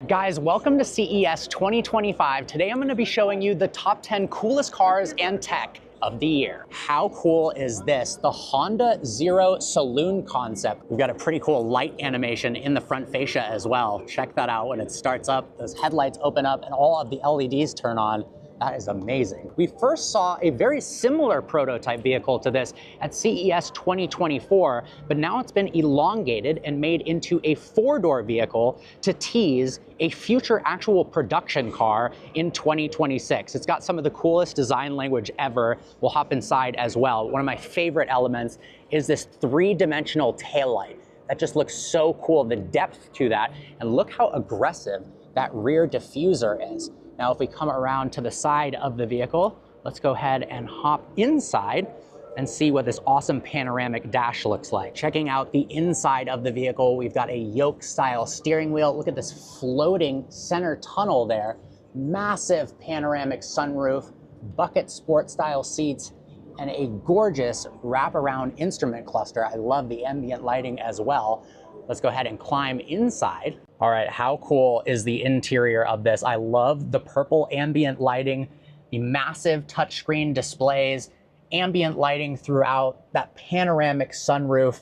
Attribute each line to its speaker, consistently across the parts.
Speaker 1: Guys, welcome to CES 2025. Today I'm going to be showing you the top 10 coolest cars and tech of the year. How cool is this? The Honda Zero Saloon concept. We've got a pretty cool light animation in the front fascia as well. Check that out when it starts up. Those headlights open up and all of the LEDs turn on. That is amazing. We first saw a very similar prototype vehicle to this at CES 2024, but now it's been elongated and made into a four-door vehicle to tease a future actual production car in 2026. It's got some of the coolest design language ever. We'll hop inside as well. One of my favorite elements is this three-dimensional taillight. That just looks so cool, the depth to that, and look how aggressive that rear diffuser is. Now, if we come around to the side of the vehicle, let's go ahead and hop inside and see what this awesome panoramic dash looks like. Checking out the inside of the vehicle, we've got a yoke-style steering wheel. Look at this floating center tunnel there. Massive panoramic sunroof, bucket sport-style seats, and a gorgeous wraparound instrument cluster. I love the ambient lighting as well. Let's go ahead and climb inside. All right, how cool is the interior of this? I love the purple ambient lighting, the massive touchscreen displays, ambient lighting throughout, that panoramic sunroof,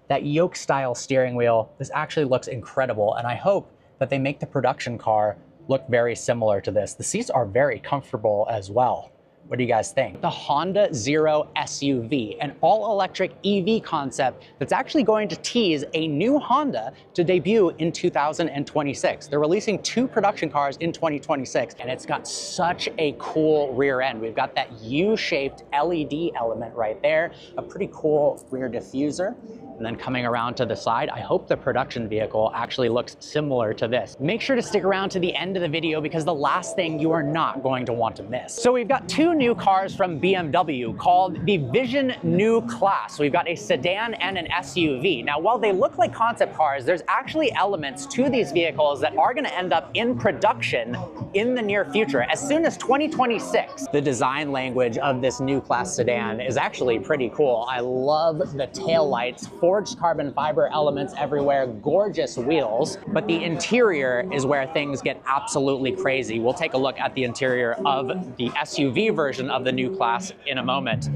Speaker 1: that yoke-style steering wheel. This actually looks incredible, and I hope that they make the production car look very similar to this. The seats are very comfortable as well. What do you guys think? The Honda Zero SUV, an all-electric EV concept that's actually going to tease a new Honda to debut in 2026. They're releasing two production cars in 2026, and it's got such a cool rear end. We've got that U-shaped LED element right there, a pretty cool rear diffuser. And then coming around to the side, I hope the production vehicle actually looks similar to this. Make sure to stick around to the end of the video because the last thing you are not going to want to miss. So we've got two new cars from BMW called the Vision New Class. We've got a sedan and an SUV. Now, while they look like concept cars, there's actually elements to these vehicles that are gonna end up in production in the near future, as soon as 2026. The design language of this new class sedan is actually pretty cool. I love the taillights, forged carbon fiber elements everywhere, gorgeous wheels, but the interior is where things get absolutely crazy. We'll take a look at the interior of the SUV version of the new class in a moment.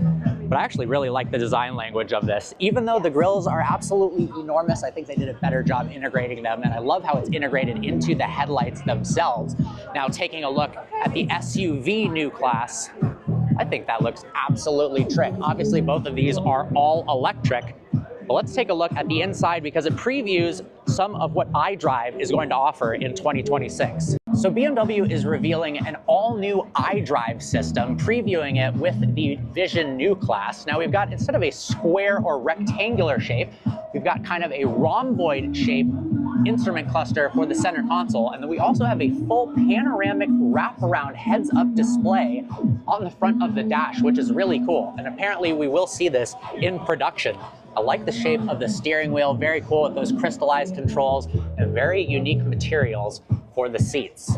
Speaker 1: But I actually really like the design language of this. Even though the grills are absolutely enormous, I think they did a better job integrating them, and I love how it's integrated into the headlights themselves. Now, taking a look at the SUV new class, I think that looks absolutely trick. Obviously, both of these are all electric. But let's take a look at the inside because it previews some of what iDrive is going to offer in 2026. So BMW is revealing an all-new iDrive system, previewing it with the Vision New Class. Now we've got, instead of a square or rectangular shape, we've got kind of a rhomboid shape instrument cluster for the center console, and then we also have a full panoramic wraparound heads-up display on the front of the dash, which is really cool. And apparently we will see this in production. I like the shape of the steering wheel, very cool with those crystallized controls and very unique materials for the seats.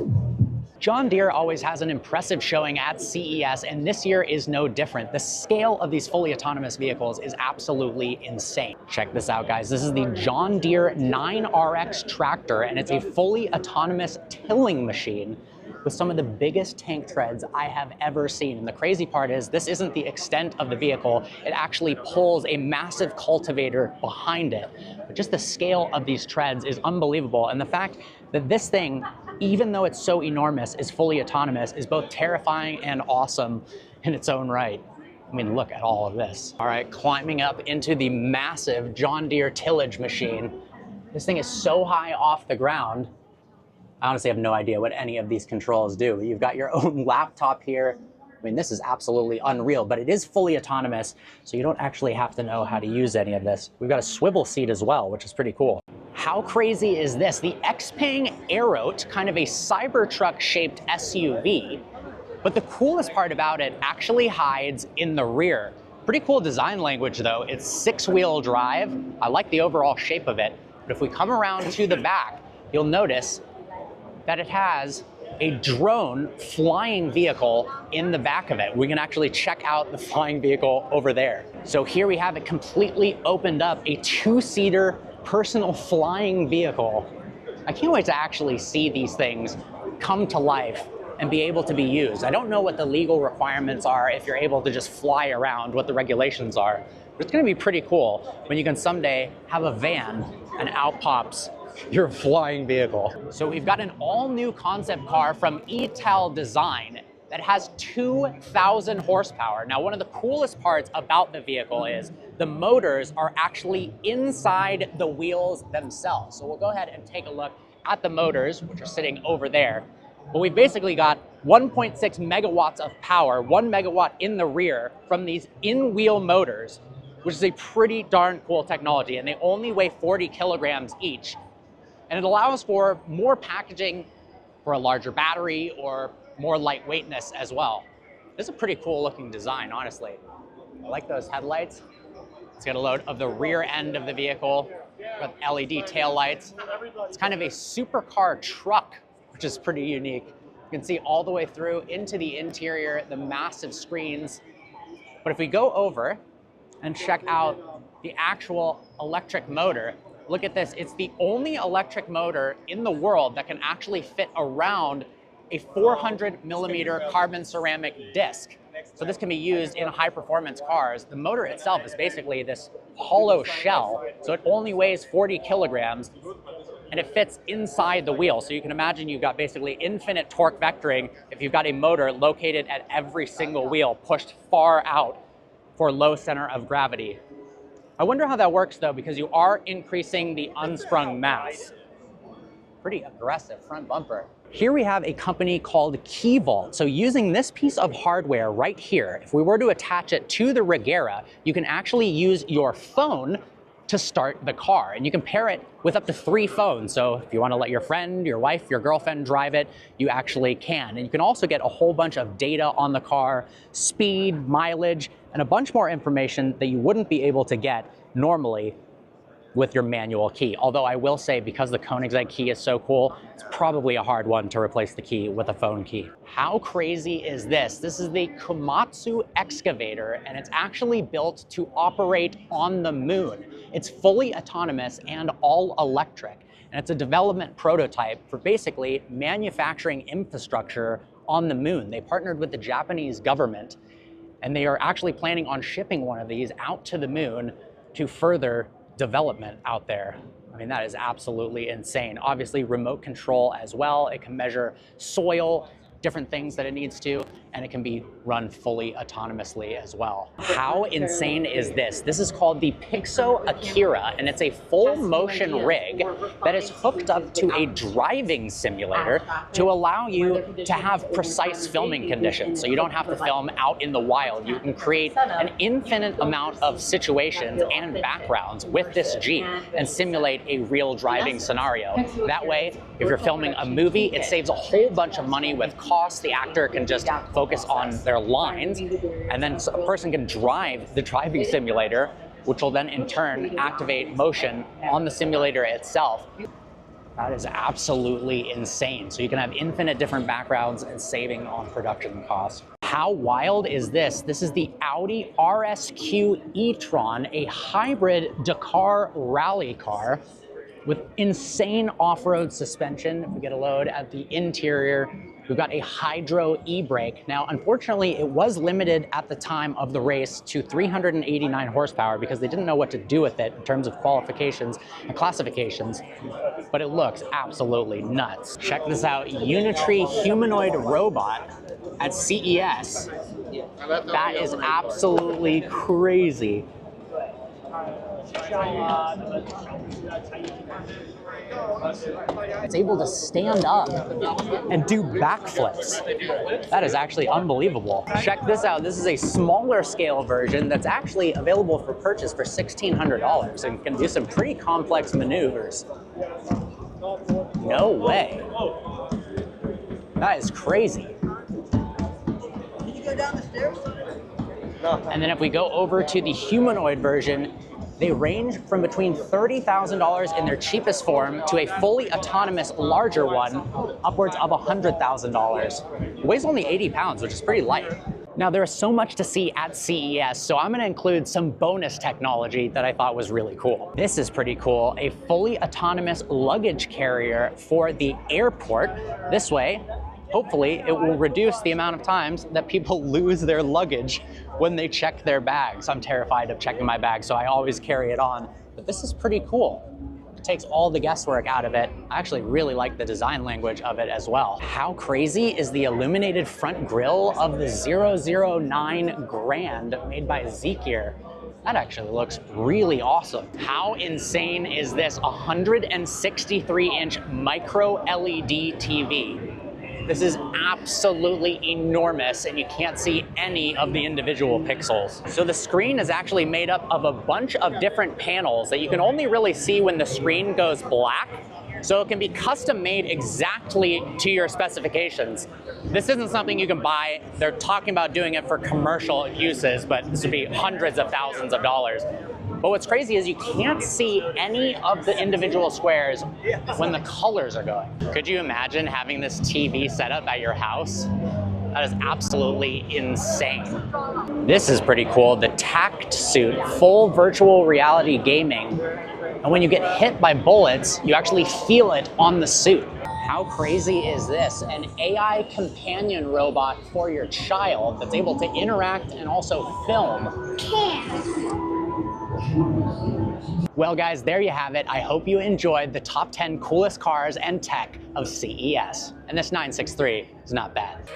Speaker 1: John Deere always has an impressive showing at CES, and this year is no different. The scale of these fully autonomous vehicles is absolutely insane. Check this out, guys. This is the John Deere 9RX tractor, and it's a fully autonomous tilling machine with some of the biggest tank treads I have ever seen. And the crazy part is this isn't the extent of the vehicle. It actually pulls a massive cultivator behind it. But just the scale of these treads is unbelievable. And the fact that this thing, even though it's so enormous, is fully autonomous is both terrifying and awesome in its own right. I mean, look at all of this. All right, climbing up into the massive John Deere tillage machine. This thing is so high off the ground. I honestly have no idea what any of these controls do. You've got your own laptop here. I mean, this is absolutely unreal, but it is fully autonomous, so you don't actually have to know how to use any of this. We've got a swivel seat as well, which is pretty cool. How crazy is this? The XPeng Aerote, kind of a Cybertruck-shaped SUV, but the coolest part about it actually hides in the rear. Pretty cool design language, though. It's six-wheel drive. I like the overall shape of it, but if we come around to the back, you'll notice that it has a drone flying vehicle in the back of it. We can actually check out the flying vehicle over there. So here we have it completely opened up, a two-seater personal flying vehicle I can't wait to actually see these things come to life and be able to be used. I don't know what the legal requirements are if you're able to just fly around, what the regulations are, but it's gonna be pretty cool when you can someday have a van and out pops your flying vehicle. So we've got an all new concept car from ETEL Design that has 2,000 horsepower. Now, one of the coolest parts about the vehicle is the motors are actually inside the wheels themselves. So we'll go ahead and take a look at the motors, which are sitting over there. But we've basically got 1.6 megawatts of power, 1 megawatt in the rear from these in-wheel motors, which is a pretty darn cool technology. And they only weigh 40 kilograms each. And it allows for more packaging for a larger battery or more lightweightness as well. This is a pretty cool looking design, honestly. I like those headlights. It's got a load of the rear end of the vehicle with LED taillights. It's kind of a supercar truck, which is pretty unique. You can see all the way through into the interior, the massive screens. But if we go over and check out the actual electric motor, look at this. It's the only electric motor in the world that can actually fit around a 400 millimeter carbon ceramic disc. So this can be used in high performance cars. The motor itself is basically this hollow shell. So it only weighs 40 kilograms and it fits inside the wheel. So you can imagine you've got basically infinite torque vectoring if you've got a motor located at every single wheel pushed far out for low center of gravity. I wonder how that works though, because you are increasing the unsprung mass. Pretty aggressive front bumper. Here we have a company called KeyVault. So using this piece of hardware right here, if we were to attach it to the Regera, you can actually use your phone to start the car. And you can pair it with up to 3 phones. So if you want to let your friend, your wife, your girlfriend drive it, you actually can. And you can also get a whole bunch of data on the car, speed, mileage, and a bunch more information that you wouldn't be able to get normally with your manual key. Although I will say, because the Koenigsegg key is so cool, it's probably a hard one to replace the key with a phone key. How crazy is this? This is the Komatsu excavator, and it's actually built to operate on the moon. It's fully autonomous and all electric, and it's a development prototype for basically manufacturing infrastructure on the moon. They partnered with the Japanese government, and they are actually planning on shipping one of these out to the moon to further development out there. I mean, that is absolutely insane. Obviously, remote control as well. It can measure soil, different things that it needs to, and it can be run fully autonomously as well. How insane is this? This is called the Pixo Akira, and it's a full motion rig that is hooked up to a driving simulator to allow you to have precise filming conditions. So you don't have to film out in the wild. You can create an infinite amount of situations and backgrounds with this Jeep and simulate a real driving scenario. That way, if you're filming a movie, it saves a whole bunch of money with costs. The actor can just focus on their lines, and then a person can drive the driving simulator, which will then in turn activate motion on the simulator itself. That is absolutely insane. So you can have infinite different backgrounds and saving on production costs. How wild is this? This is the Audi RSQ e-tron, a hybrid Dakar rally car with insane off-road suspension. If we get a load at the interior, we've got a Hydro e-brake. Now, unfortunately, it was limited at the time of the race to 389 horsepower because they didn't know what to do with it in terms of qualifications and classifications, but it looks absolutely nuts. Check this out, Unitree humanoid robot at CES. That is absolutely crazy. It's able to stand up and do backflips. That is actually unbelievable. Check this out. This is a smaller scale version that's actually available for purchase for $1,600 and can do some pretty complex maneuvers. No way. That is crazy.
Speaker 2: Did you go down the stairs?
Speaker 1: And then if we go over to the humanoid version, they range from between $30,000 in their cheapest form to a fully autonomous larger one, upwards of $100,000. It weighs only 80 pounds, which is pretty light. Now, there is so much to see at CES, so I'm gonna include some bonus technology that I thought was really cool. This is pretty cool, a fully autonomous luggage carrier for the airport. This way, hopefully, it will reduce the amount of times that people lose their luggage when they check their bags. I'm terrified of checking my bag, so I always carry it on. But this is pretty cool. It takes all the guesswork out of it. I actually really like the design language of it as well. How crazy is the illuminated front grille of the 009 Grand made by Zeekr? That actually looks really awesome. How insane is this 163-inch micro LED TV? This is absolutely enormous, and you can't see any of the individual pixels. So the screen is actually made up of a bunch of different panels that you can only really see when the screen goes black. So it can be custom made exactly to your specifications. This isn't something you can buy. They're talking about doing it for commercial uses, but this would be hundreds of thousands of dollars. But what's crazy is you can't see any of the individual squares when the colors are going. Could you imagine having this TV set up at your house? That is absolutely insane. This is pretty cool, the Tact Suit, full virtual reality gaming. And when you get hit by bullets, you actually feel it on the suit. How crazy is this? An AI companion robot for your child that's able to interact and also film. Well guys, there you have it. I hope you enjoyed the top 10 coolest cars and tech of CES. And this 963 is not bad.